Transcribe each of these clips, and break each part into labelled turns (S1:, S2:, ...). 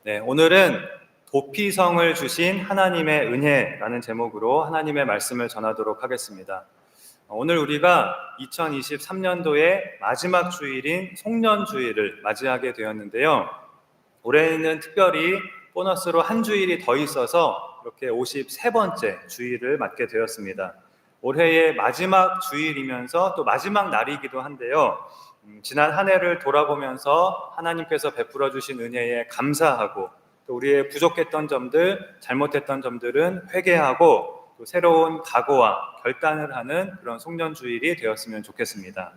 S1: 네, 오늘은 도피성을 주신 하나님의 은혜라는 제목으로 하나님의 말씀을 전하도록 하겠습니다. 오늘 우리가 2023년도의 마지막 주일인 송년주일을 맞이하게 되었는데요. 올해는 특별히 보너스로 한 주일이 더 있어서 이렇게 53번째 주일을 맞게 되었습니다. 올해의 마지막 주일이면서 또 마지막 날이기도 한데요. 지난 한 해를 돌아보면서 하나님께서 베풀어 주신 은혜에 감사하고 또 우리의 부족했던 점들, 잘못했던 점들은 회개하고 또 새로운 각오와 결단을 하는 그런 송년주일이 되었으면 좋겠습니다.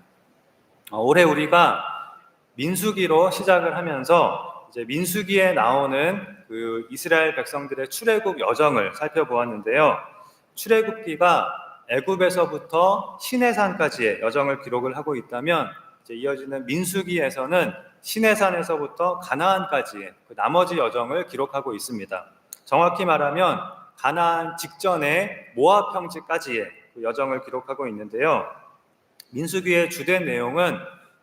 S1: 올해 우리가 민수기로 시작을 하면서 이제 민수기에 나오는 그 이스라엘 백성들의 출애굽 여정을 살펴보았는데요. 출애굽기가 애굽에서부터 시내산까지의 여정을 기록을 하고 있다면 이제 이어지는 민수기에서는 시내산에서부터 가나안까지의 그 나머지 여정을 기록하고 있습니다. 정확히 말하면 가나안 직전의 모압 평지까지의 그 여정을 기록하고 있는데요. 민수기의 주된 내용은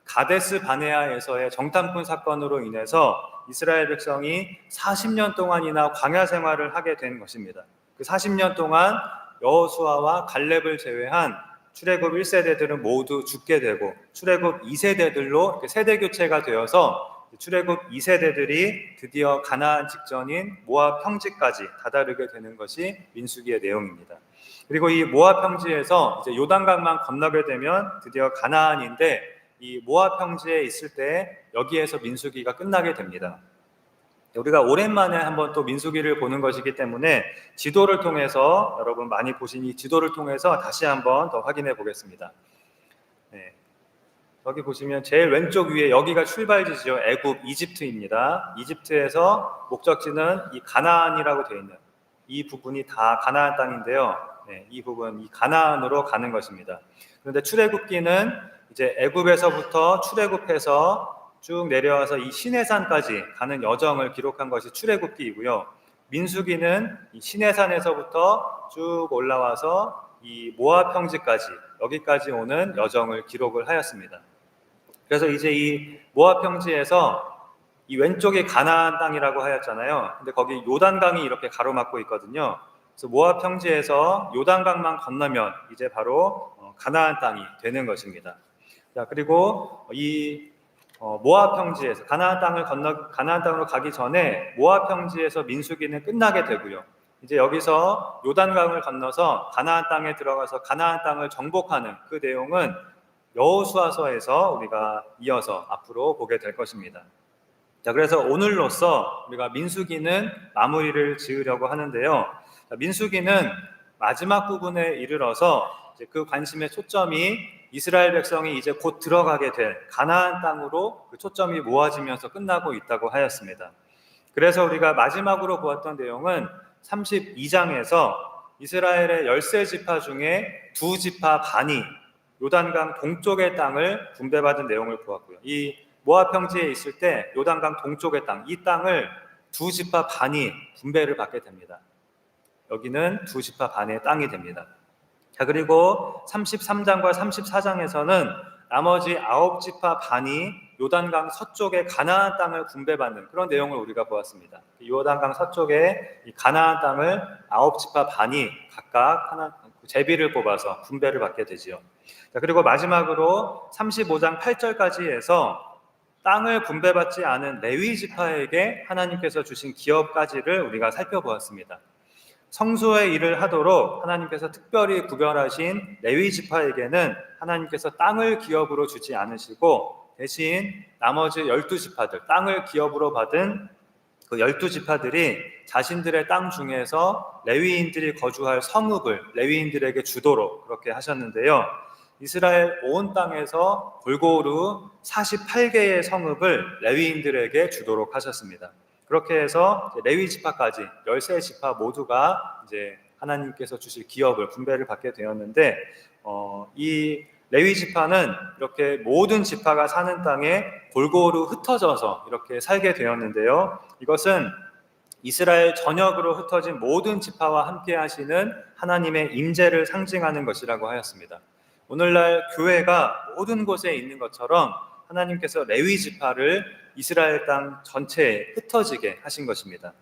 S1: 가데스 바네아에서의 정탐꾼 사건으로 인해서 이스라엘 백성이 40년 동안이나 광야 생활을 하게 된 것입니다. 그 40년 동안 여호수아와 갈렙을 제외한 출애굽 1세대들은 모두 죽게 되고 출애굽 2세대들로 이렇게 세대 교체가 되어서 출애굽 2세대들이 드디어 가나안 직전인 모압 평지까지 다다르게 되는 것이 민수기의 내용입니다. 그리고 이 모압 평지에서 이제 요단강만 건너게 되면 드디어 가나안인데 이 모압 평지에 있을 때 여기에서 민수기가 끝나게 됩니다. 우리가 오랜만에 한번 또 민수기를 보는 것이기 때문에 지도를 통해서 여러분 많이 보신 이 지도를 통해서 다시 한번 더 확인해 보겠습니다. 네. 여기 보시면 제일 왼쪽 위에 여기가 출발지죠. 애굽, 이집트입니다. 이집트에서 목적지는 이 가나안이라고 되어 있는 이 부분이 다 가나안 땅인데요. 네, 이 부분, 이 가나안으로 가는 것입니다. 그런데 출애굽기는 이제 애굽에서부터 출애굽해서 쭉 내려와서 이 시내산까지 가는 여정을 기록한 것이 출애굽기이고요. 민수기는 이 시내산에서부터 쭉 올라와서 이 모압 평지까지 여기까지 오는 여정을 기록을 하였습니다. 그래서 이제 이 모압 평지에서 이 왼쪽이 가나안 땅이라고 하였잖아요. 근데 거기 요단강이 이렇게 가로막고 있거든요. 그래서 모압 평지에서 요단강만 건너면 이제 바로 가나안 땅이 되는 것입니다. 자, 그리고 이 모압 평지에서 가나안 땅으로 가기 전에 모압 평지에서 민수기는 끝나게 되고요. 이제 여기서 요단강을 건너서 가나안 땅에 들어가서 가나안 땅을 정복하는 그 내용은 여호수아서에서 우리가 이어서 앞으로 보게 될 것입니다. 자, 그래서 오늘로써 우리가 민수기는 마무리를 지으려고 하는데요. 자, 민수기는 마지막 부분에 이르러서 이제 그 관심의 초점이 이스라엘 백성이 이제 곧 들어가게 될 가나안 땅으로 그 초점이 모아지면서 끝나고 있다고 하였습니다. 그래서 우리가 마지막으로 보았던 내용은 32장에서 이스라엘의 13지파 중에 2지파 반이 요단강 동쪽의 땅을 분배받은 내용을 보았고요. 이 모압 평지에 있을 때 요단강 동쪽의 땅, 이 땅을 2지파 반이 분배를 받게 됩니다. 여기는 2지파 반의 땅이 됩니다. 자, 그리고 33장과 34장에서는 나머지 9지파 반이 요단강 서쪽의 가나안 땅을 분배받는 그런 내용을 우리가 보았습니다. 요단강 서쪽의 이 가나안 땅을 9지파 반이 각각 제비를 뽑아서 분배를 받게 되지요. 자, 그리고 마지막으로 35장 8절까지 해서 땅을 분배받지 않은 레위 지파에게 하나님께서 주신 기업까지를 우리가 살펴보았습니다. 성소의 일을 하도록 하나님께서 특별히 구별하신 레위 지파에게는 하나님께서 땅을 기업으로 주지 않으시고 대신 나머지 12지파들, 땅을 기업으로 받은 그 12지파들이 자신들의 땅 중에서 레위인들이 거주할 성읍을 레위인들에게 주도록 그렇게 하셨는데요. 이스라엘 온 땅에서 골고루 48개의 성읍을 레위인들에게 주도록 하셨습니다. 그렇게 해서 레위 지파까지 13지파 모두가 이제 하나님께서 주실 기업을 분배를 받게 되었는데 이 레위 지파는 이렇게 모든 지파가 사는 땅에 골고루 흩어져서 이렇게 살게 되었는데요. 이것은 이스라엘 전역으로 흩어진 모든 지파와 함께 하시는 하나님의 임재를 상징하는 것이라고 하였습니다. 오늘날 교회가 모든 곳에 있는 것처럼 하나님께서 레위 지파를 이스라엘 땅 전체에 흩어지게 하신 것입니다.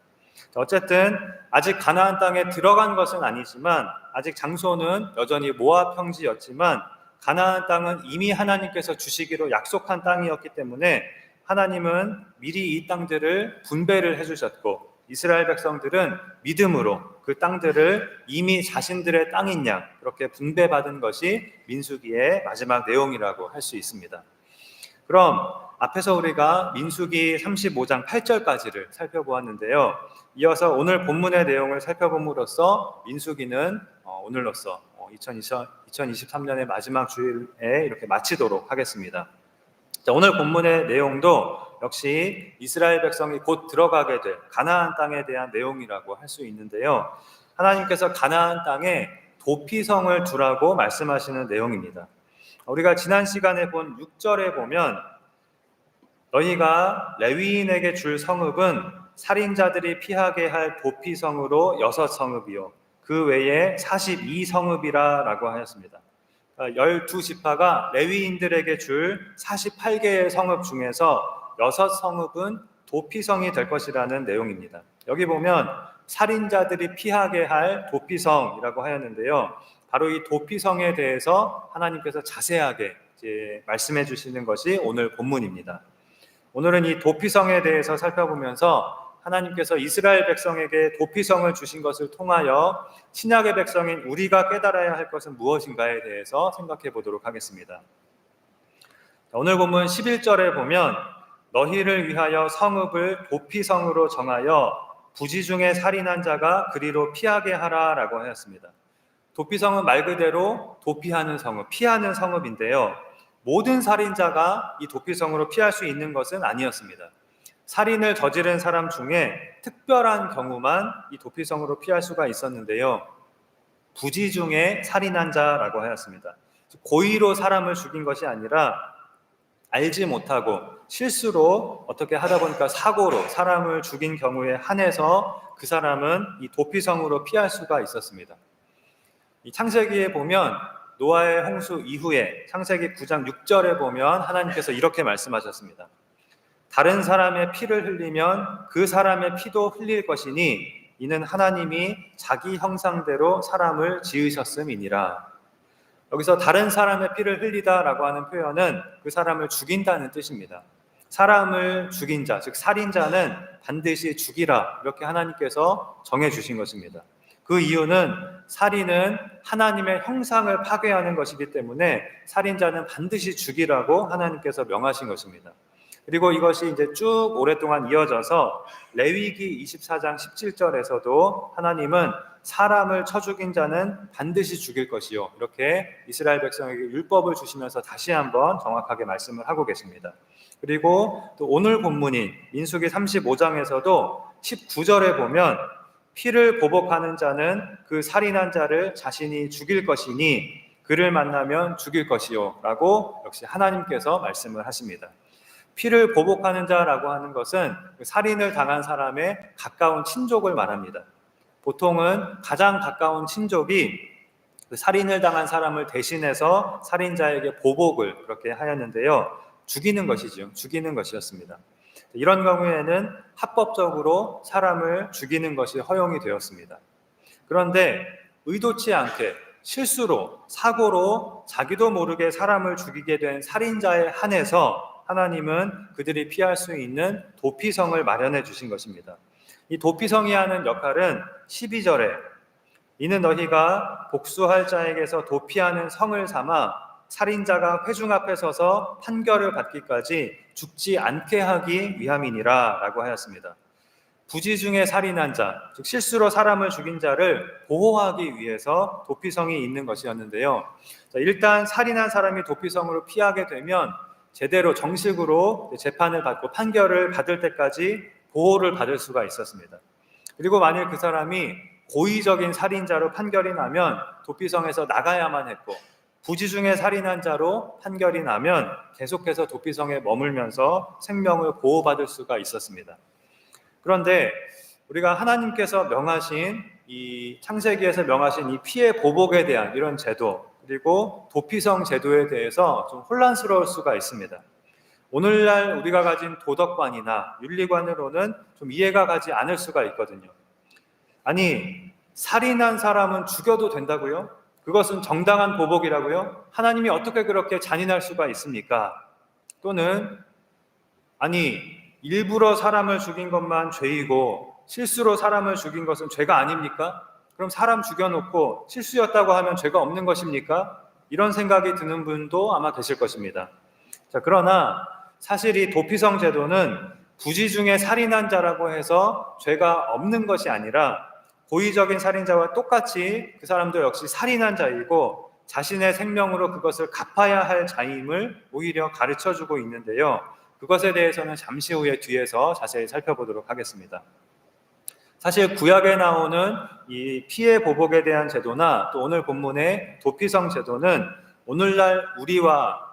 S1: 어쨌든 아직 가나안 땅에 들어간 것은 아니지만 아직 장소는 여전히 모압 평지였지만 가나안 땅은 이미 하나님께서 주시기로 약속한 땅이었기 때문에 하나님은 미리 이 땅들을 분배를 해주셨고 이스라엘 백성들은 믿음으로 그 땅들을 이미 자신들의 땅인 양 그렇게 분배받은 것이 민수기의 마지막 내용이라고 할 수 있습니다. 그럼 앞에서 우리가 민수기 35장 8절까지를 살펴보았는데요. 이어서 오늘 본문의 내용을 살펴봄으로써 민수기는 오늘로써 2023년의 마지막 주일에 이렇게 마치도록 하겠습니다. 자, 오늘 본문의 내용도 역시 이스라엘 백성이 곧 들어가게 될 가나안 땅에 대한 내용이라고 할 수 있는데요. 하나님께서 가나안 땅에 도피성을 두라고 말씀하시는 내용입니다. 우리가 지난 시간에 본 6절에 보면 너희가 레위인에게 줄 성읍은 살인자들이 피하게 할 도피성으로 6성읍이요 그 외에 42성읍이라 라고 하였습니다. 12지파가 레위인들에게 줄 48개의 성읍 중에서 6성읍은 도피성이 될 것이라는 내용입니다. 여기 보면 살인자들이 피하게 할 도피성이라고 하였는데요. 바로 이 도피성에 대해서 하나님께서 자세하게 이제 말씀해 주시는 것이 오늘 본문입니다. 오늘은 이 도피성에 대해서 살펴보면서 하나님께서 이스라엘 백성에게 도피성을 주신 것을 통하여 신약의 백성인 우리가 깨달아야 할 것은 무엇인가에 대해서 생각해 보도록 하겠습니다. 오늘 본문 11절에 보면 너희를 위하여 성읍을 도피성으로 정하여 부지 중에 살인한 자가 그리로 피하게 하라 라고 하였습니다. 도피성은 말 그대로 도피하는 성읍, 피하는 성읍인데요. 모든 살인자가 이 도피성으로 피할 수 있는 것은 아니었습니다. 살인을 저지른 사람 중에 특별한 경우만 이 도피성으로 피할 수가 있었는데요. 부지 중에 살인한 자라고 하였습니다. 고의로 사람을 죽인 것이 아니라 알지 못하고 실수로 어떻게 하다 보니까 사고로 사람을 죽인 경우에 한해서 그 사람은 이 도피성으로 피할 수가 있었습니다. 이 창세기에 보면 노아의 홍수 이후에 창세기 9장 6절에 보면 하나님께서 이렇게 말씀하셨습니다. 다른 사람의 피를 흘리면 그 사람의 피도 흘릴 것이니 이는 하나님이 자기 형상대로 사람을 지으셨음이니라. 여기서 다른 사람의 피를 흘리다라고 하는 표현은 그 사람을 죽인다는 뜻입니다. 사람을 죽인 자, 즉 살인자는 반드시 죽이라 이렇게 하나님께서 정해주신 것입니다. 그 이유는 살인은 하나님의 형상을 파괴하는 것이기 때문에 살인자는 반드시 죽이라고 하나님께서 명하신 것입니다. 그리고 이것이 이제 쭉 오랫동안 이어져서 레위기 24장 17절에서도 하나님은 사람을 쳐 죽인 자는 반드시 죽일 것이요 이렇게 이스라엘 백성에게 율법을 주시면서 다시 한번 정확하게 말씀을 하고 계십니다. 그리고 또 오늘 본문인 민수기 35장에서도 19절에 보면 피를 보복하는 자는 그 살인한 자를 자신이 죽일 것이니 그를 만나면 죽일 것이요 라고 역시 하나님께서 말씀을 하십니다. 피를 보복하는 자라고 하는 것은 살인을 당한 사람의 가까운 친족을 말합니다. 보통은 가장 가까운 친족이 살인을 당한 사람을 대신해서 살인자에게 보복을 그렇게 하였는데요. 죽이는 것이죠. 죽이는 것이었습니다. 이런 경우에는 합법적으로 사람을 죽이는 것이 허용이 되었습니다. 그런데 의도치 않게 실수로 사고로 자기도 모르게 사람을 죽이게 된 살인자에 한해서 하나님은 그들이 피할 수 있는 도피성을 마련해 주신 것입니다. 이 도피성이 하는 역할은 12절에 이는 너희가 복수할 자에게서 도피하는 성을 삼아 살인자가 회중 앞에 서서 판결을 받기까지 죽지 않게 하기 위함이니라 라고 하였습니다. 부지 중에 살인한 자, 즉 실수로 사람을 죽인 자를 보호하기 위해서 도피성이 있는 것이었는데요. 일단 살인한 사람이 도피성으로 피하게 되면 제대로 정식으로 재판을 받고 판결을 받을 때까지 보호를 받을 수가 있었습니다. 그리고 만일 그 사람이 고의적인 살인자로 판결이 나면 도피성에서 나가야만 했고 부지 중에 살인한 자로 판결이 나면 계속해서 도피성에 머물면서 생명을 보호받을 수가 있었습니다. 그런데 우리가 하나님께서 명하신 이 창세기에서 명하신 이 피해 보복에 대한 이런 제도 그리고 도피성 제도에 대해서 좀 혼란스러울 수가 있습니다. 오늘날 우리가 가진 도덕관이나 윤리관으로는 좀 이해가 가지 않을 수가 있거든요. 아니, 살인한 사람은 죽여도 된다고요? 그것은 정당한 보복이라고요? 하나님이 어떻게 그렇게 잔인할 수가 있습니까? 또는 아니, 일부러 사람을 죽인 것만 죄이고 실수로 사람을 죽인 것은 죄가 아닙니까? 그럼 사람 죽여놓고 실수였다고 하면 죄가 없는 것입니까? 이런 생각이 드는 분도 아마 계실 것입니다. 자, 그러나 사실 이 도피성 제도는 부지 중에 살인한 자라고 해서 죄가 없는 것이 아니라 고의적인 살인자와 똑같이 그 사람도 역시 살인한 자이고 자신의 생명으로 그것을 갚아야 할 자임을 오히려 가르쳐주고 있는데요. 그것에 대해서는 잠시 후에 뒤에서 자세히 살펴보도록 하겠습니다. 사실 구약에 나오는 이 피해 보복에 대한 제도나 또 오늘 본문의 도피성 제도는 오늘날 우리와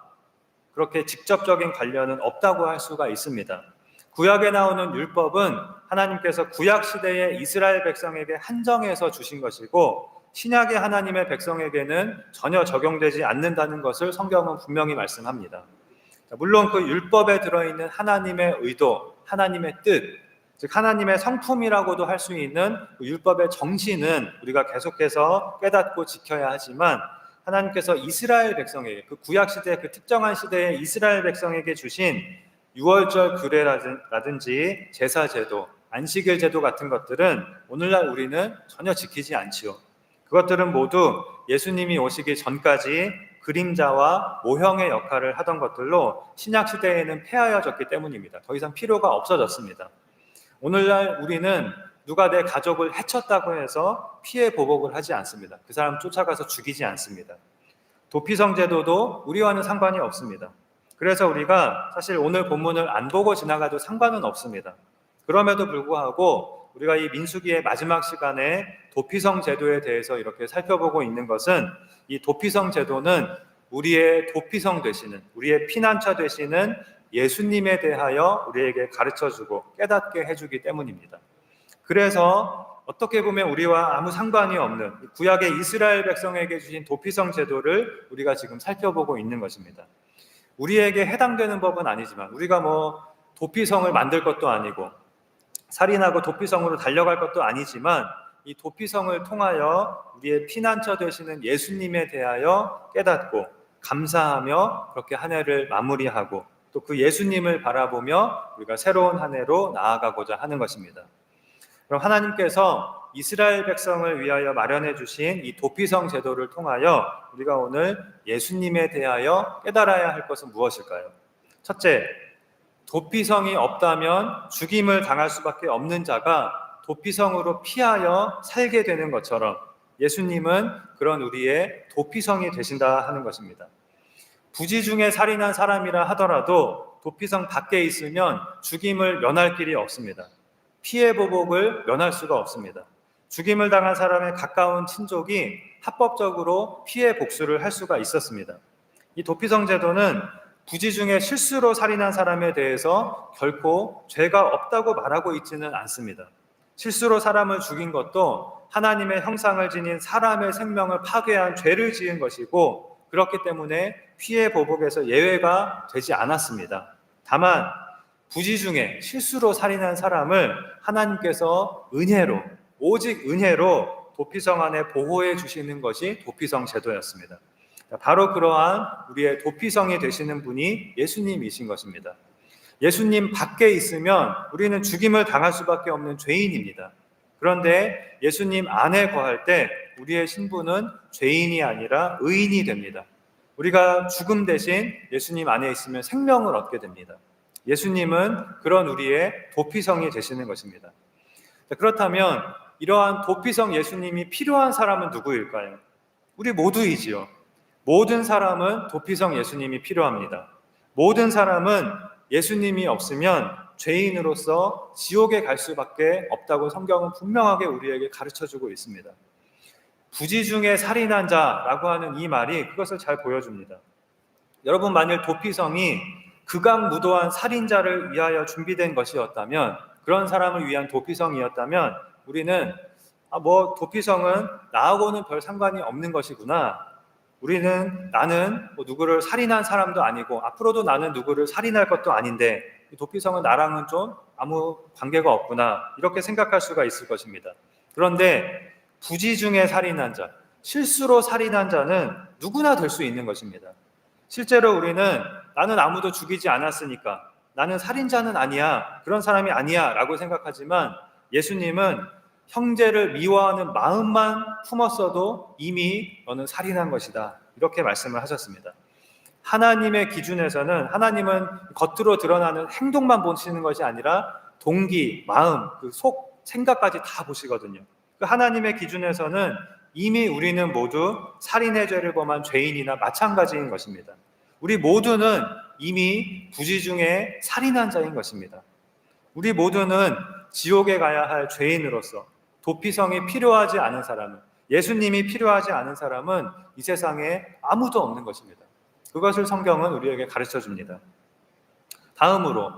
S1: 그렇게 직접적인 관련은 없다고 할 수가 있습니다. 구약에 나오는 율법은 하나님께서 구약 시대의 이스라엘 백성에게 한정해서 주신 것이고 신약의 하나님의 백성에게는 전혀 적용되지 않는다는 것을 성경은 분명히 말씀합니다. 물론 그 율법에 들어있는 하나님의 의도, 하나님의 뜻, 즉 하나님의 성품이라고도 할 수 있는 그 율법의 정신은 우리가 계속해서 깨닫고 지켜야 하지만 하나님께서 이스라엘 백성에게, 그 구약시대 그 특정한 시대의 이스라엘 백성에게 주신 유월절 규례라든지 제사제도, 안식일 제도 같은 것들은 오늘날 우리는 전혀 지키지 않지요. 그것들은 모두 예수님이 오시기 전까지 그림자와 모형의 역할을 하던 것들로 신약시대에는 폐하여졌기 때문입니다. 더 이상 필요가 없어졌습니다. 오늘날 우리는 누가 내 가족을 해쳤다고 해서 피해 보복을 하지 않습니다. 그 사람 쫓아가서 죽이지 않습니다. 도피성 제도도 우리와는 상관이 없습니다. 그래서 우리가 사실 오늘 본문을 안 보고 지나가도 상관은 없습니다. 그럼에도 불구하고 우리가 이 민수기의 마지막 시간에 도피성 제도에 대해서 이렇게 살펴보고 있는 것은 이 도피성 제도는 우리의 도피성 되시는, 우리의 피난처 되시는 예수님에 대하여 우리에게 가르쳐주고 깨닫게 해주기 때문입니다. 그래서 어떻게 보면 우리와 아무 상관이 없는 구약의 이스라엘 백성에게 주신 도피성 제도를 우리가 지금 살펴보고 있는 것입니다. 우리에게 해당되는 법은 아니지만 우리가 도피성을 만들 것도 아니고 살인하고 도피성으로 달려갈 것도 아니지만 이 도피성을 통하여 우리의 피난처 되시는 예수님에 대하여 깨닫고 감사하며 그렇게 한 해를 마무리하고 또 그 예수님을 바라보며 우리가 새로운 한 해로 나아가고자 하는 것입니다. 그럼 하나님께서 이스라엘 백성을 위하여 마련해 주신 이 도피성 제도를 통하여 우리가 오늘 예수님에 대하여 깨달아야 할 것은 무엇일까요? 첫째, 도피성이 없다면 죽임을 당할 수밖에 없는 자가 도피성으로 피하여 살게 되는 것처럼 예수님은 그런 우리의 도피성이 되신다 하는 것입니다. 부지 중에 살인한 사람이라 하더라도 도피성 밖에 있으면 죽임을 면할 길이 없습니다. 피해 보복을 면할 수가 없습니다. 죽임을 당한 사람의 가까운 친족이 합법적으로 피해 복수를 할 수가 있었습니다. 이 도피성 제도는 부지 중에 실수로 살인한 사람에 대해서 결코 죄가 없다고 말하고 있지는 않습니다. 실수로 사람을 죽인 것도 하나님의 형상을 지닌 사람의 생명을 파괴한 죄를 지은 것이고 그렇기 때문에 피해 보복에서 예외가 되지 않았습니다. 다만 부지 중에 실수로 살인한 사람을 하나님께서 은혜로, 오직 은혜로 도피성 안에 보호해 주시는 것이 도피성 제도였습니다. 바로 그러한 우리의 도피성이 되시는 분이 예수님이신 것입니다. 예수님 밖에 있으면 우리는 죽임을 당할 수밖에 없는 죄인입니다. 그런데 예수님 안에 거할 때 우리의 신분은 죄인이 아니라 의인이 됩니다. 우리가 죽음 대신 예수님 안에 있으면 생명을 얻게 됩니다. 예수님은 그런 우리의 도피성이 되시는 것입니다. 그렇다면 이러한 도피성 예수님이 필요한 사람은 누구일까요? 우리 모두이지요. 모든 사람은 도피성 예수님이 필요합니다. 모든 사람은 예수님이 없으면 죄인으로서 지옥에 갈 수밖에 없다고 성경은 분명하게 우리에게 가르쳐주고 있습니다. 부지 중에 살인한 자라고 하는 이 말이 그것을 잘 보여줍니다. 여러분, 만일 도피성이 극악무도한 살인자를 위하여 준비된 것이었다면, 그런 사람을 위한 도피성이었다면 우리는 도피성은 나하고는 별 상관이 없는 것이구나, 나는 누구를 살인한 사람도 아니고 앞으로도 나는 누구를 살인할 것도 아닌데 이 도피성은 나랑은 좀 아무 관계가 없구나, 이렇게 생각할 수가 있을 것입니다. 그런데 부지 중에 살인한 자, 실수로 살인한 자는 누구나 될 수 있는 것입니다. 실제로 우리는 나는 아무도 죽이지 않았으니까 나는 살인자는 아니야, 그런 사람이 아니야 라고 생각하지만, 예수님은 형제를 미워하는 마음만 품었어도 이미 너는 살인한 것이다, 이렇게 말씀을 하셨습니다. 하나님의 기준에서는 하나님은 겉으로 드러나는 행동만 보시는 것이 아니라 동기, 마음, 그 속, 생각까지 다 보시거든요. 그 하나님의 기준에서는 이미 우리는 모두 살인의 죄를 범한 죄인이나 마찬가지인 것입니다. 우리 모두는 이미 부지 중에 살인한 자인 것입니다. 우리 모두는 지옥에 가야 할 죄인으로서 도피성이 필요하지 않은 사람은, 예수님이 필요하지 않은 사람은 이 세상에 아무도 없는 것입니다. 그것을 성경은 우리에게 가르쳐 줍니다. 다음으로,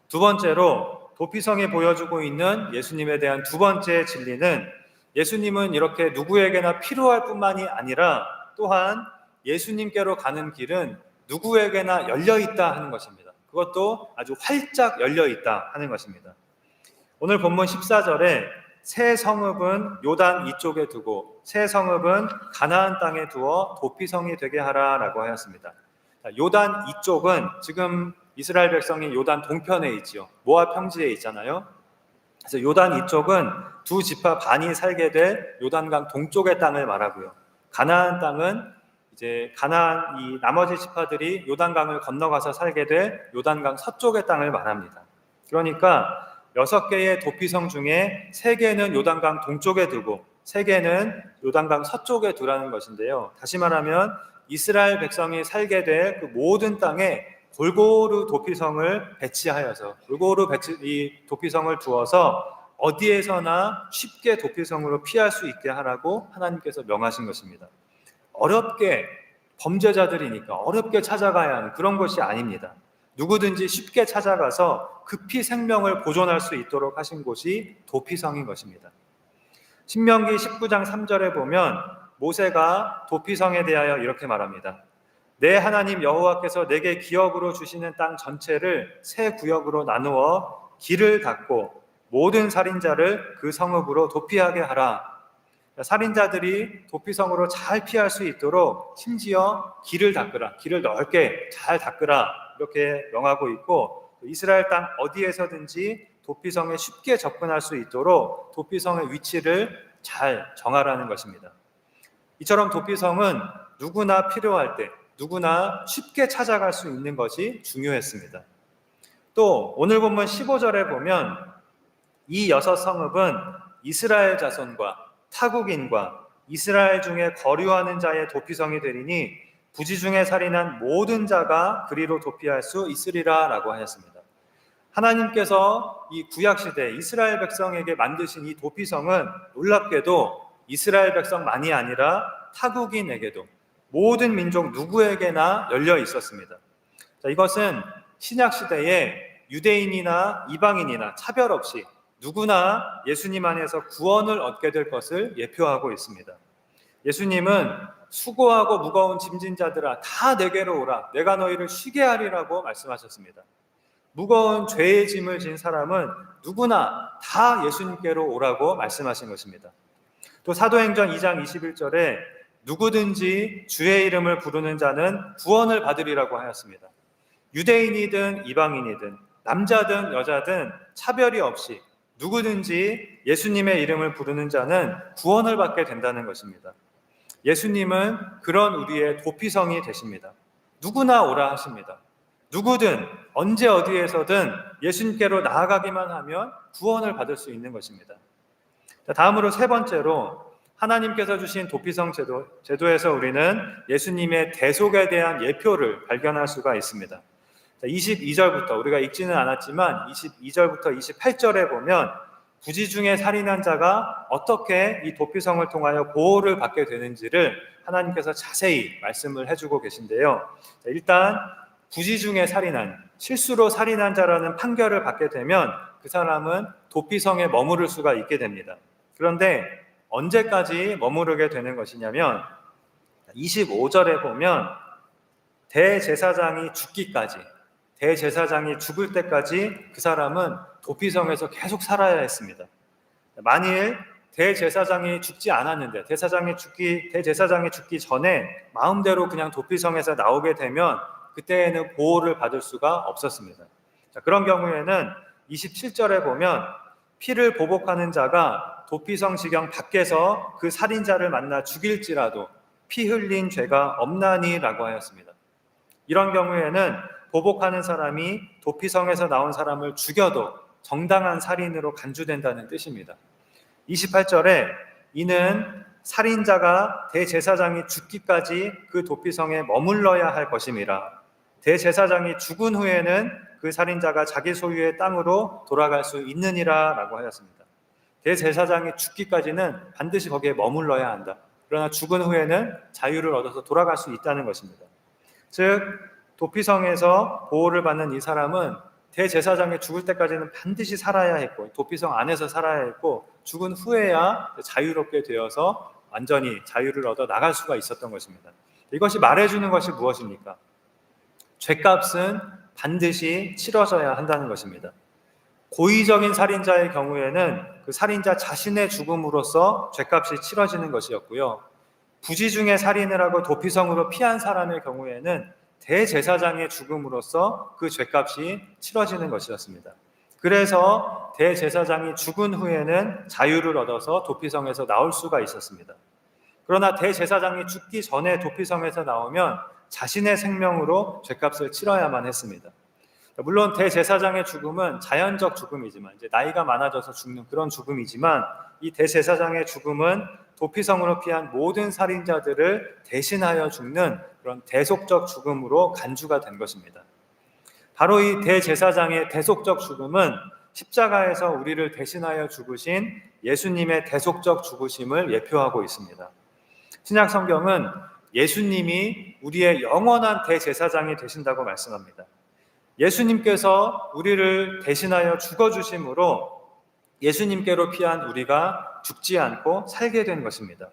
S1: 두 번째로 도피성이 보여주고 있는 예수님에 대한 두 번째 진리는, 예수님은 이렇게 누구에게나 필요할 뿐만이 아니라 또한 예수님께로 가는 길은 누구에게나 열려있다 하는 것입니다. 그것도 아주 활짝 열려있다 하는 것입니다. 오늘 본문 14절에 새 성읍은 요단 이쪽에 두고 새 성읍은 가나안 땅에 두어 도피성이 되게 하라라고 하였습니다. 요단 이쪽은 지금 이스라엘 백성이 요단 동편에 있지요. 모압 평지에 있잖아요. 그래서 요단 이쪽은 두 지파 반이 살게 될 요단강 동쪽의 땅을 말하고요. 가나안 땅은 이제 가나안 이 나머지 지파들이 요단강을 건너가서 살게 될 요단강 서쪽의 땅을 말합니다. 그러니까 6개의 도피성 중에 3개는 요단강 동쪽에 두고 3개는 요단강 서쪽에 두라는 것인데요. 다시 말하면 이스라엘 백성이 살게 될 그 모든 땅에 골고루 도피성을 배치하여서 이 도피성을 두어서 어디에서나 쉽게 도피성으로 피할 수 있게 하라고 하나님께서 명하신 것입니다. 어렵게, 범죄자들이니까 어렵게 찾아가야 하는 그런 것이 아닙니다. 누구든지 쉽게 찾아가서 급히 생명을 보존할 수 있도록 하신 곳이 도피성인 것입니다. 신명기 19장 3절에 보면 모세가 도피성에 대하여 이렇게 말합니다. 내 하나님 여호와께서 내게 기업으로 주시는 땅 전체를 세 구역으로 나누어 길을 닫고 모든 살인자를 그 성읍으로 도피하게 하라. 살인자들이 도피성으로 잘 피할 수 있도록 심지어 길을 닦으라, 길을 넓게 잘 닦으라, 이렇게 명하고 있고, 이스라엘 땅 어디에서든지 도피성에 쉽게 접근할 수 있도록 도피성의 위치를 잘 정하라는 것입니다. 이처럼 도피성은 누구나 필요할 때 누구나 쉽게 찾아갈 수 있는 것이 중요했습니다. 또 오늘 본문 15절에 보면 이 6성읍은 이스라엘 자손과 타국인과 이스라엘 중에 거류하는 자의 도피성이 되리니 부지 중에 살인한 모든 자가 그리로 도피할 수 있으리라 라고 하였습니다. 하나님께서 이 구약시대 이스라엘 백성에게 만드신 이 도피성은 놀랍게도 이스라엘 백성만이 아니라 타국인에게도 모든 민족 누구에게나 열려 있었습니다. 이것은 신약시대에 유대인이나 이방인이나 차별 없이 누구나 예수님 안에서 구원을 얻게 될 것을 예표하고 있습니다. 예수님은 수고하고 무거운 짐진 자들아 다 내게로 오라, 내가 너희를 쉬게 하리라고 말씀하셨습니다. 무거운 죄의 짐을 진 사람은 누구나 다 예수님께로 오라고 말씀하신 것입니다. 또 사도행전 2장 21절에 누구든지 주의 이름을 부르는 자는 구원을 받으리라고 하였습니다. 유대인이든 이방인이든 남자든 여자든 차별이 없이 누구든지 예수님의 이름을 부르는 자는 구원을 받게 된다는 것입니다. 예수님은 그런 우리의 도피성이 되십니다. 누구나 오라 하십니다. 누구든 언제 어디에서든 예수님께로 나아가기만 하면 구원을 받을 수 있는 것입니다. 다음으로 세 번째로 하나님께서 주신 도피성 제도에서 우리는 예수님의 대속에 대한 예표를 발견할 수가 있습니다. 22절부터 우리가 읽지는 않았지만 22절부터 28절에 보면 부지 중에 살인한 자가 어떻게 이 도피성을 통하여 보호를 받게 되는지를 하나님께서 자세히 말씀을 해주고 계신데요. 일단 부지 중에 살인한, 실수로 살인한 자라는 판결을 받게 되면 그 사람은 도피성에 머무를 수가 있게 됩니다. 그런데 언제까지 머무르게 되는 것이냐면 25절에 보면 대제사장이 죽을 때까지 그 사람은 도피성에서 계속 살아야 했습니다. 만일 대제사장이 죽지 않았는데 대제사장이 죽기 전에 마음대로 그냥 도피성에서 나오게 되면 그때에는 보호를 받을 수가 없었습니다. 그런 경우에는 27절에 보면 피를 보복하는 자가 도피성 지경 밖에서 그 살인자를 만나 죽일지라도 피 흘린 죄가 없나니라고 하였습니다. 이런 경우에는 보복하는 사람이 도피성에서 나온 사람을 죽여도 정당한 살인으로 간주된다는 뜻입니다. 28절에 이는 살인자가 대제사장이 죽기까지 그 도피성에 머물러야 할 것임이라. 대제사장이 죽은 후에는 그 살인자가 자기 소유의 땅으로 돌아갈 수 있느니라 라고 하였습니다. 대제사장이 죽기까지는 반드시 거기에 머물러야 한다. 그러나 죽은 후에는 자유를 얻어서 돌아갈 수 있다는 것입니다. 즉 도피성에서 보호를 받는 이 사람은 대제사장이 죽을 때까지는 반드시 살아야 했고 도피성 안에서 살아야 했고 죽은 후에야 자유롭게 되어서 완전히 자유를 얻어 나갈 수가 있었던 것입니다. 이것이 말해주는 것이 무엇입니까? 죄값은 반드시 치러져야 한다는 것입니다. 고의적인 살인자의 경우에는 그 살인자 자신의 죽음으로써 죄값이 치러지는 것이었고요. 부지중에 살인을 하고 도피성으로 피한 사람의 경우에는 대제사장의 죽음으로써 그 죄값이 치러지는 것이었습니다. 그래서 대제사장이 죽은 후에는 자유를 얻어서 도피성에서 나올 수가 있었습니다. 그러나 대제사장이 죽기 전에 도피성에서 나오면 자신의 생명으로 죄값을 치러야만 했습니다. 물론 대제사장의 죽음은 자연적 죽음이지만 이제 나이가 많아져서 죽는 그런 죽음이지만 이 대제사장의 죽음은 도피성으로 피한 모든 살인자들을 대신하여 죽는 그런 대속적 죽음으로 간주가 된 것입니다. 바로 이 대제사장의 대속적 죽음은 십자가에서 우리를 대신하여 죽으신 예수님의 대속적 죽으심을 예표하고 있습니다. 신약 성경은 예수님이 우리의 영원한 대제사장이 되신다고 말씀합니다. 예수님께서 우리를 대신하여 죽어주심으로 예수님께로 피한 우리가 죽지 않고 살게 된 것입니다.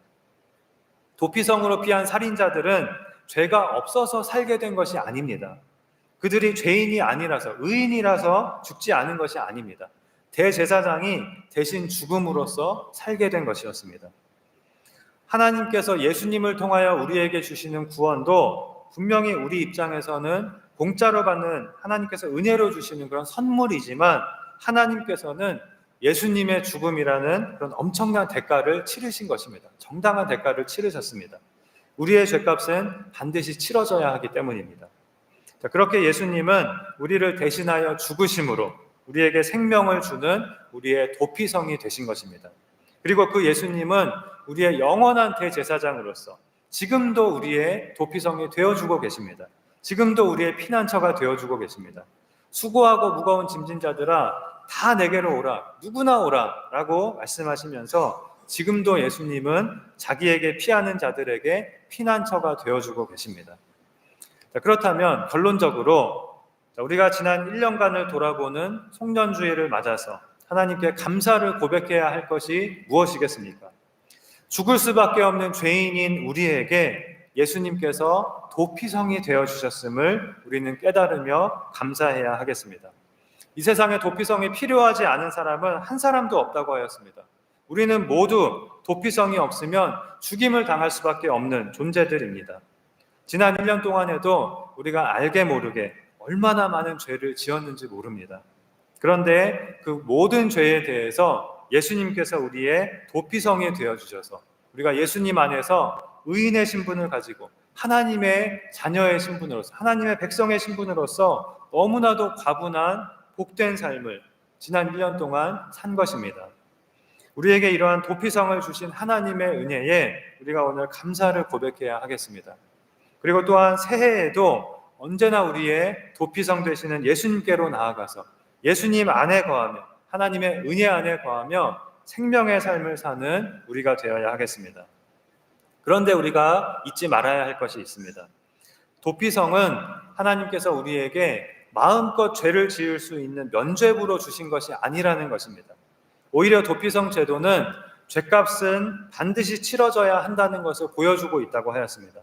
S1: 도피성으로 피한 살인자들은 죄가 없어서 살게 된 것이 아닙니다. 그들이 죄인이 아니라서 의인이라서 죽지 않은 것이 아닙니다. 대제사장이 대신 죽음으로써 살게 된 것이었습니다. 하나님께서 예수님을 통하여 우리에게 주시는 구원도 분명히 우리 입장에서는 공짜로 받는 하나님께서 은혜로 주시는 그런 선물이지만 하나님께서는 예수님의 죽음이라는 그런 엄청난 대가를 치르신 것입니다. 정당한 대가를 치르셨습니다. 우리의 죄값은 반드시 치러져야 하기 때문입니다. 자, 그렇게 예수님은 우리를 대신하여 죽으심으로 우리에게 생명을 주는 우리의 도피성이 되신 것입니다. 그리고 그 예수님은 우리의 영원한 대제사장으로서 지금도 우리의 도피성이 되어주고 계십니다. 지금도 우리의 피난처가 되어주고 계십니다. 수고하고 무거운 짐진 자들아 다 내게로 오라, 누구나 오라 라고 말씀하시면서 지금도 예수님은 자기에게 피하는 자들에게 피난처가 되어주고 계십니다. 자, 그렇다면 결론적으로 우리가 지난 1년간을 돌아보는 송년주일을 맞아서 하나님께 감사를 고백해야 할 것이 무엇이겠습니까? 죽을 수밖에 없는 죄인인 우리에게 예수님께서 도피성이 되어주셨음을 우리는 깨달으며 감사해야 하겠습니다. 이 세상에 도피성이 필요하지 않은 사람은 한 사람도 없다고 하였습니다. 우리는 모두 도피성이 없으면 죽임을 당할 수밖에 없는 존재들입니다. 지난 1년 동안에도 우리가 알게 모르게 얼마나 많은 죄를 지었는지 모릅니다. 그런데 그 모든 죄에 대해서 예수님께서 우리의 도피성이 되어주셔서 우리가 예수님 안에서 의인의 신분을 가지고 하나님의 자녀의 신분으로서 하나님의 백성의 신분으로서 너무나도 과분한 복된 삶을 지난 1년 동안 산 것입니다. 우리에게 이러한 도피성을 주신 하나님의 은혜에 우리가 오늘 감사를 고백해야 하겠습니다. 그리고 또한 새해에도 언제나 우리의 도피성 되시는 예수님께로 나아가서 예수님 안에 거하며 하나님의 은혜 안에 거하며 생명의 삶을 사는 우리가 되어야 하겠습니다. 그런데 우리가 잊지 말아야 할 것이 있습니다. 도피성은 하나님께서 우리에게 마음껏 죄를 지을 수 있는 면죄부로 주신 것이 아니라는 것입니다. 오히려 도피성 제도는 죄값은 반드시 치러져야 한다는 것을 보여주고 있다고 하였습니다.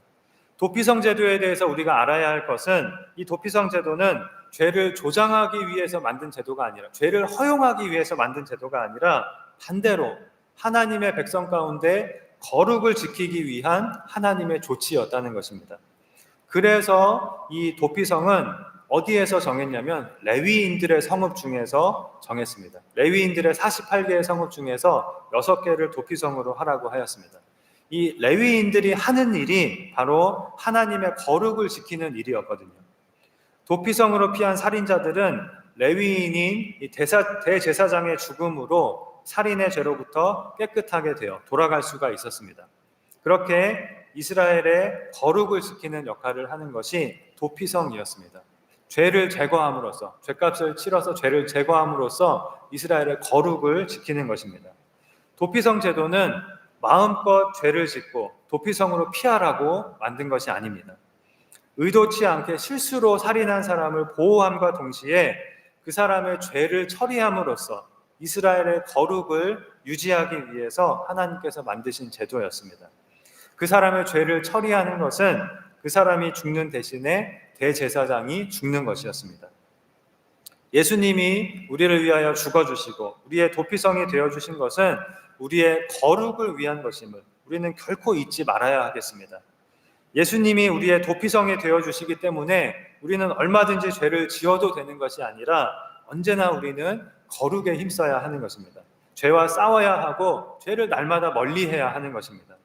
S1: 도피성 제도에 대해서 우리가 알아야 할 것은 이 도피성 제도는 죄를 조장하기 위해서 만든 제도가 아니라, 죄를 허용하기 위해서 만든 제도가 아니라 반대로 하나님의 백성 가운데 거룩을 지키기 위한 하나님의 조치였다는 것입니다. 그래서 이 도피성은 어디에서 정했냐면 레위인들의 성읍 중에서 정했습니다. 레위인들의 48개의 성읍 중에서 6개를 도피성으로 하라고 하였습니다. 이 레위인들이 하는 일이 바로 하나님의 거룩을 지키는 일이었거든요. 도피성으로 피한 살인자들은 레위인인 대제사장의 죽음으로 살인의 죄로부터 깨끗하게 되어 돌아갈 수가 있었습니다. 그렇게 이스라엘의 거룩을 지키는 역할을 하는 것이 도피성이었습니다. 죄를 제거함으로써, 죄값을 치러서 죄를 제거함으로써 이스라엘의 거룩을 지키는 것입니다. 도피성 제도는 마음껏 죄를 짓고 도피성으로 피하라고 만든 것이 아닙니다. 의도치 않게 실수로 살인한 사람을 보호함과 동시에 그 사람의 죄를 처리함으로써 이스라엘의 거룩을 유지하기 위해서 하나님께서 만드신 제도였습니다. 그 사람의 죄를 처리하는 것은 그 사람이 죽는 대신에 대제사장이 죽는 것이었습니다. 예수님이 우리를 위하여 죽어주시고 우리의 도피성이 되어주신 것은 우리의 거룩을 위한 것임을 우리는 결코 잊지 말아야 하겠습니다. 예수님이 우리의 도피성이 되어주시기 때문에 우리는 얼마든지 죄를 지어도 되는 것이 아니라 언제나 우리는 거룩에 힘써야 하는 것입니다. 죄와 싸워야 하고 죄를 날마다 멀리해야 하는 것입니다.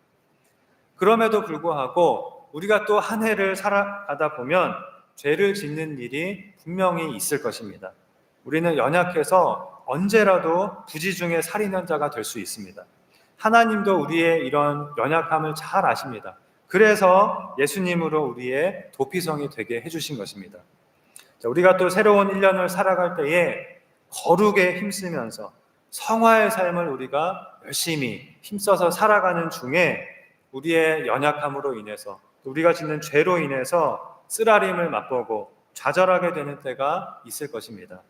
S1: 그럼에도 불구하고 우리가 또 한 해를 살아가다 보면 죄를 짓는 일이 분명히 있을 것입니다. 우리는 연약해서 언제라도 부지 중에 살인한 자가 될 수 있습니다. 하나님도 우리의 이런 연약함을 잘 아십니다. 그래서 예수님으로 우리의 도피성이 되게 해주신 것입니다. 우리가 또 새로운 1년을 살아갈 때에 거룩에 힘쓰면서 성화의 삶을 우리가 열심히 힘써서 살아가는 중에 우리의 연약함으로 인해서 우리가 짓는 죄로 인해서 쓰라림을 맛보고 좌절하게 되는 때가 있을 것입니다.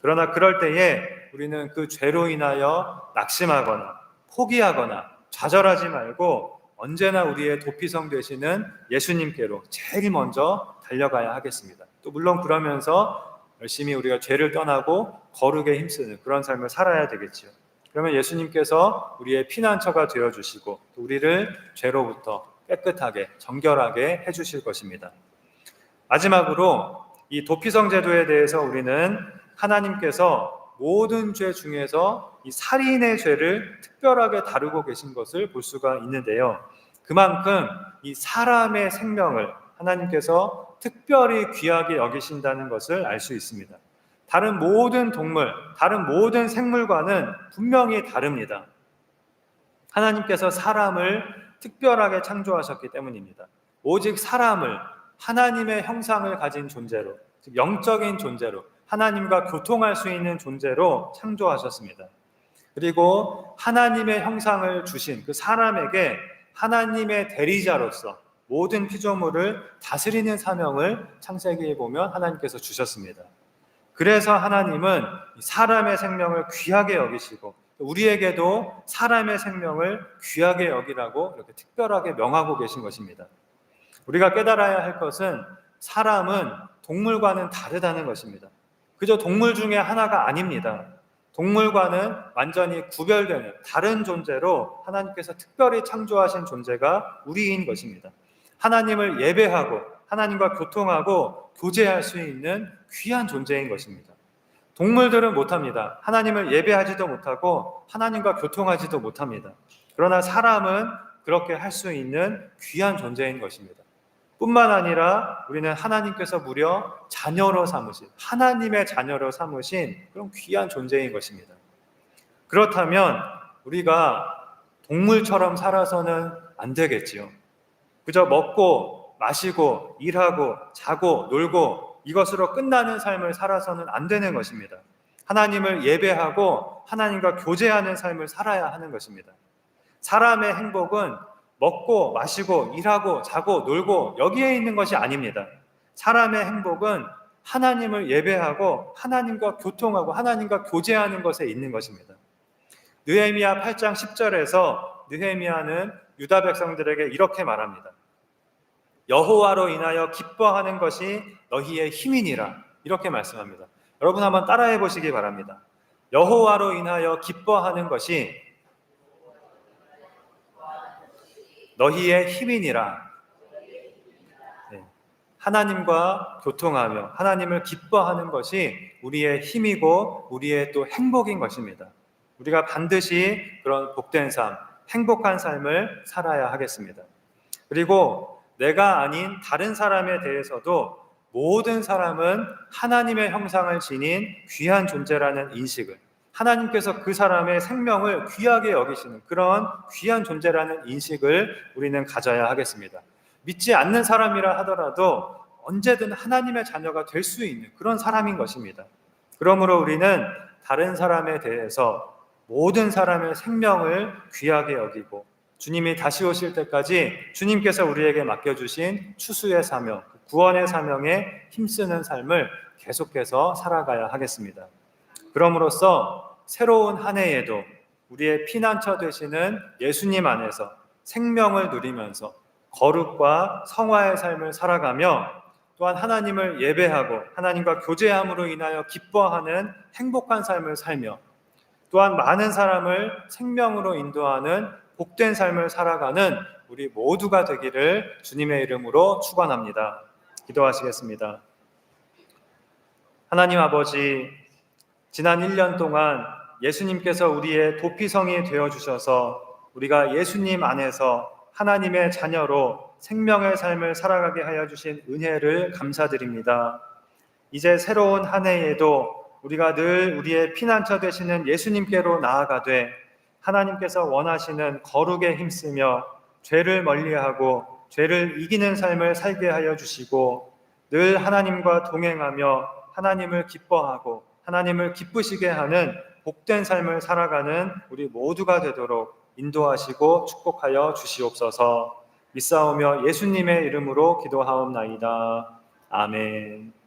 S1: 그러나 그럴 때에 우리는 그 죄로 인하여 낙심하거나 포기하거나 좌절하지 말고 언제나 우리의 도피성 되시는 예수님께로 제일 먼저 달려가야 하겠습니다. 또 물론 그러면서 열심히 우리가 죄를 떠나고 거룩에 힘쓰는 그런 삶을 살아야 되겠지요. 그러면 예수님께서 우리의 피난처가 되어주시고 또 우리를 죄로부터 깨끗하게 정결하게 해주실 것입니다. 마지막으로 이 도피성 제도에 대해서 우리는 하나님께서 모든 죄 중에서 이 살인의 죄를 특별하게 다루고 계신 것을 볼 수가 있는데요. 그만큼 이 사람의 생명을 하나님께서 특별히 귀하게 여기신다는 것을 알 수 있습니다. 다른 모든 동물, 다른 모든 생물과는 분명히 다릅니다. 하나님께서 사람을 특별하게 창조하셨기 때문입니다. 오직 사람을 하나님의 형상을 가진 존재로, 즉 영적인 존재로, 하나님과 교통할 수 있는 존재로 창조하셨습니다. 그리고 하나님의 형상을 주신 그 사람에게 하나님의 대리자로서 모든 피조물을 다스리는 사명을 창세기에 보면 하나님께서 주셨습니다. 그래서 하나님은 사람의 생명을 귀하게 여기시고 우리에게도 사람의 생명을 귀하게 여기라고 이렇게 특별하게 명하고 계신 것입니다. 우리가 깨달아야 할 것은 사람은 동물과는 다르다는 것입니다. 그저 동물 중에 하나가 아닙니다. 동물과는 완전히 구별되는 다른 존재로 하나님께서 특별히 창조하신 존재가 우리인 것입니다. 하나님을 예배하고 하나님과 교통하고 교제할 수 있는 귀한 존재인 것입니다. 동물들은 못합니다. 하나님을 예배하지도 못하고 하나님과 교통하지도 못합니다. 그러나 사람은 그렇게 할 수 있는 귀한 존재인 것입니다. 뿐만 아니라 우리는 하나님께서 무려 자녀로 삼으신, 하나님의 자녀로 삼으신 그런 귀한 존재인 것입니다. 그렇다면 우리가 동물처럼 살아서는 안 되겠지요. 그저 먹고 마시고 일하고 자고 놀고 이것으로 끝나는 삶을 살아서는 안 되는 것입니다. 하나님을 예배하고 하나님과 교제하는 삶을 살아야 하는 것입니다. 사람의 행복은 먹고 마시고 일하고 자고 놀고 여기에 있는 것이 아닙니다. 사람의 행복은 하나님을 예배하고 하나님과 교통하고 하나님과 교제하는 것에 있는 것입니다. 느헤미야 8장 10절에서 느헤미야는 유다 백성들에게 이렇게 말합니다. 여호와로 인하여 기뻐하는 것이 너희의 힘이니라. 이렇게 말씀합니다. 여러분 한번 따라해 보시기 바랍니다. 여호와로 인하여 기뻐하는 것이 너희의 힘이니라. 네. 하나님과 교통하며 하나님을 기뻐하는 것이 우리의 힘이고 우리의 또 행복인 것입니다. 우리가 반드시 그런 복된 삶, 행복한 삶을 살아야 하겠습니다. 그리고 내가 아닌 다른 사람에 대해서도 모든 사람은 하나님의 형상을 지닌 귀한 존재라는 인식을, 하나님께서 그 사람의 생명을 귀하게 여기시는 그런 귀한 존재라는 인식을 우리는 가져야 하겠습니다. 믿지 않는 사람이라 하더라도 언제든 하나님의 자녀가 될 수 있는 그런 사람인 것입니다. 그러므로 우리는 다른 사람에 대해서 모든 사람의 생명을 귀하게 여기고 주님이 다시 오실 때까지 주님께서 우리에게 맡겨주신 추수의 사명, 구원의 사명에 힘쓰는 삶을 계속해서 살아가야 하겠습니다. 그럼으로써 새로운 한 해에도 우리의 피난처 되시는 예수님 안에서 생명을 누리면서 거룩과 성화의 삶을 살아가며 또한 하나님을 예배하고 하나님과 교제함으로 인하여 기뻐하는 행복한 삶을 살며 또한 많은 사람을 생명으로 인도하는 복된 삶을 살아가는 우리 모두가 되기를 주님의 이름으로 축원합니다. 기도하시겠습니다. 하나님 아버지, 지난 1년 동안 예수님께서 우리의 도피성이 되어주셔서 우리가 예수님 안에서 하나님의 자녀로 생명의 삶을 살아가게 하여 주신 은혜를 감사드립니다. 이제 새로운 한 해에도 우리가 늘 우리의 피난처 되시는 예수님께로 나아가되 하나님께서 원하시는 거룩에 힘쓰며 죄를 멀리하고 죄를 이기는 삶을 살게 하여 주시고 늘 하나님과 동행하며 하나님을 기뻐하고 하나님을 기쁘시게 하는 복된 삶을 살아가는 우리 모두가 되도록 인도하시고 축복하여 주시옵소서. 믿사오며 예수님의 이름으로 기도하옵나이다. 아멘.